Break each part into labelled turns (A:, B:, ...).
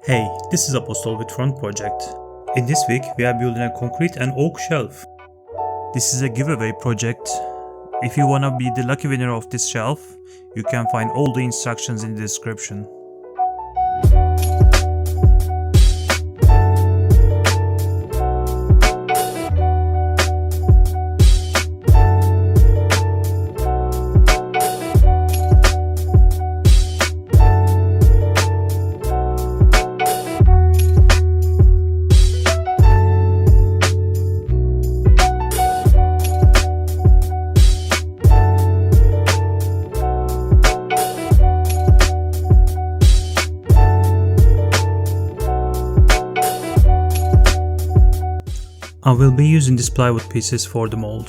A: Hey, this is Apostle with Front Project. In this week, we are building a concrete and oak shelf. This is a giveaway project. If you wanna be the lucky winner of this shelf, you can find all the instructions in the description. I will be using these plywood pieces for the mold.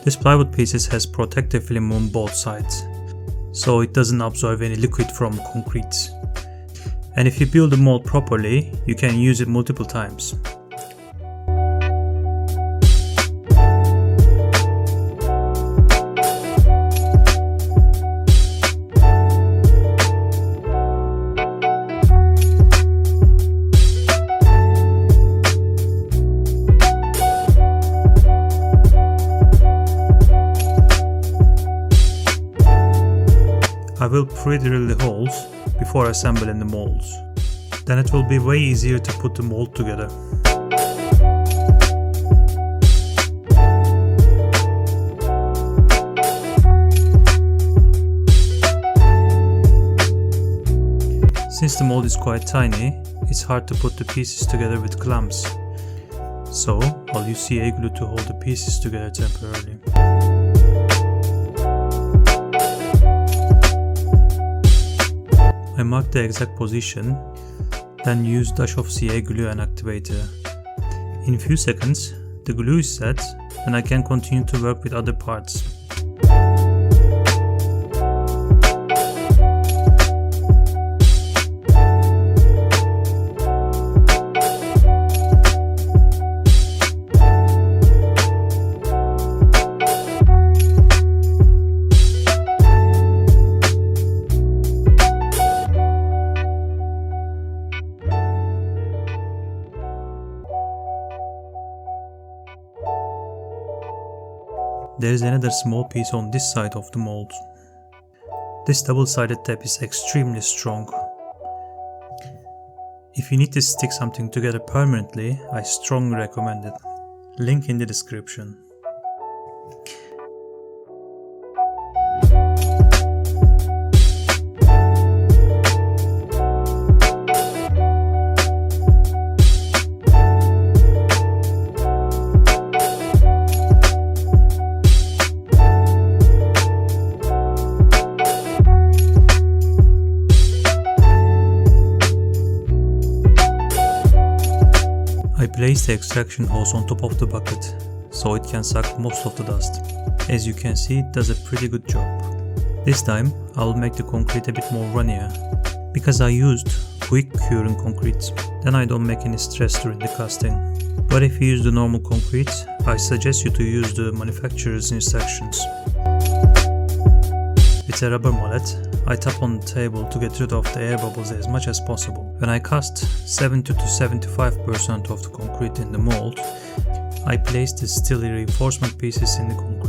A: This plywood pieces has protective film on both sides, so it doesn't absorb any liquid from concrete. And if you build the mold properly, you can use it multiple times. I will pre-drill the holes before assembling the molds. Then it will be way easier to put the mold together. Since the mold is quite tiny, it's hard to put the pieces together with clamps. So I'll use CA glue to hold the pieces together temporarily. I mark the exact position, then use dash of CA glue and activator. In few seconds, the glue is set and I can continue to work with other parts. There is another small piece on this side of the mold. This double-sided tape is extremely strong. If you need to stick something together permanently, I strongly recommend it. Link in the description. I placed the extraction hose on top of the bucket, so it can suck most of the dust. As you can see, it does a pretty good job. This time, I'll make the concrete a bit more runnier, because I used quick curing concrete, then I don't make any stress during the casting. But if you use the normal concrete, I suggest you to use the manufacturer's instructions. With a rubber mallet, I tap on the table to get rid of the air bubbles as much as possible. When I cast 70 to 75% of the concrete in the mold, I place the steel reinforcement pieces in the concrete.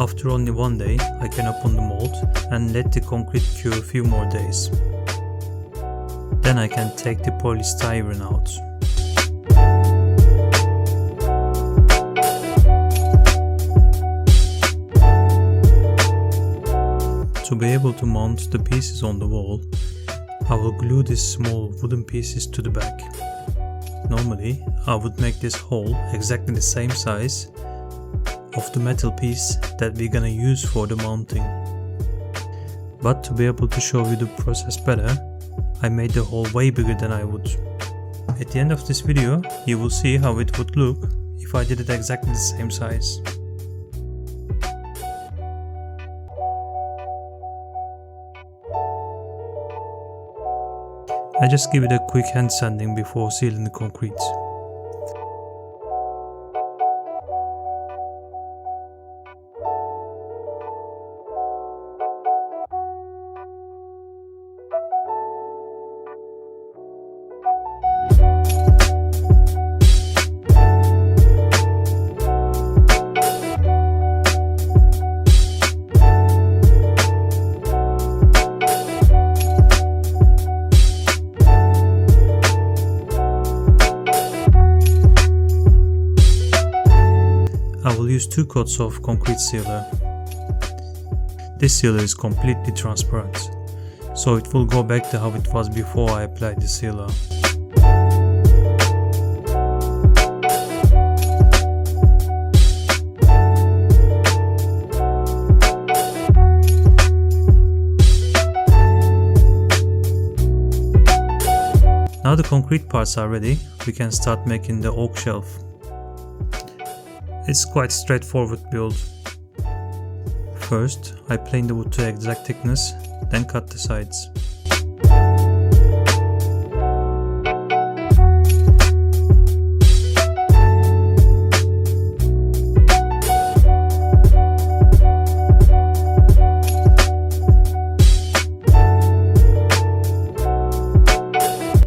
A: After only one day, I can open the mold and let the concrete cure a few more days. Then I can take the polystyrene out. To be able to mount the pieces on the wall, I will glue these small wooden pieces to the back. Normally, I would make this hole exactly the same size of the metal piece that we're gonna use for the mounting. But to be able to show you the process better, I made the hole way bigger than I would. At the end of this video, you will see how it would look if I did it exactly the same size. I just give it a quick hand sanding before sealing the concrete. I will use 2 coats of concrete sealer. This sealer is completely transparent, so it will go back to how it was before I applied the sealer. Now the concrete parts are ready, we can start making the oak shelf. It's quite straightforward build. First, I plane the wood to exact thickness, then cut the sides.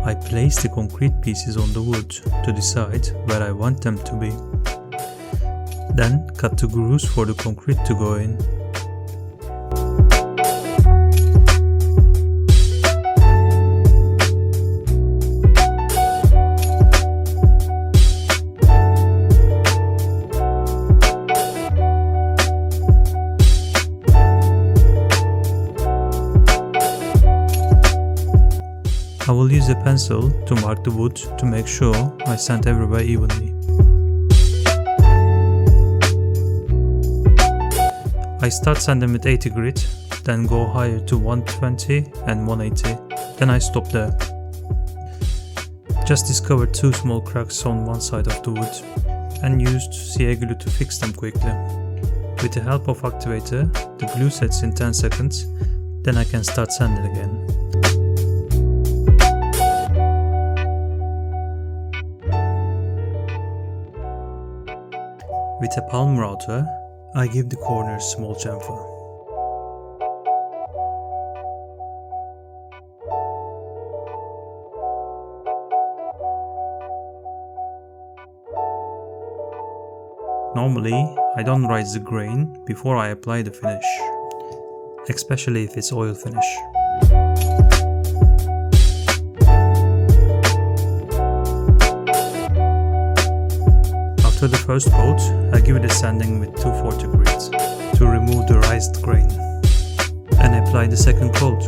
A: I place the concrete pieces on the wood to decide where I want them to be. Then cut the grooves for the concrete to go in. I will use a pencil to mark the wood to make sure I sand everywhere evenly. I start sanding with 80 grit, then go higher to 120 and 180, then I stop there. Just discovered 2 small cracks on one side of the wood and used CA glue to fix them quickly. With the help of activator, the glue sets in 10 seconds, then I can start sanding again. With a palm router, I give the corners small chamfer. Normally, I don't rise the grain before I apply the finish, especially if it's oil finish. After the first coat, I give it a sanding with 240 grit to remove the raised grain and apply the second coat.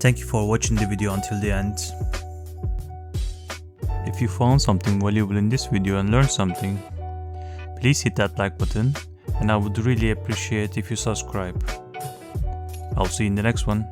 A: Thank you for watching the video until the end. If you found something valuable in this video and learned something, please hit that like button, and I would really appreciate if you subscribe. I'll see you in the next one.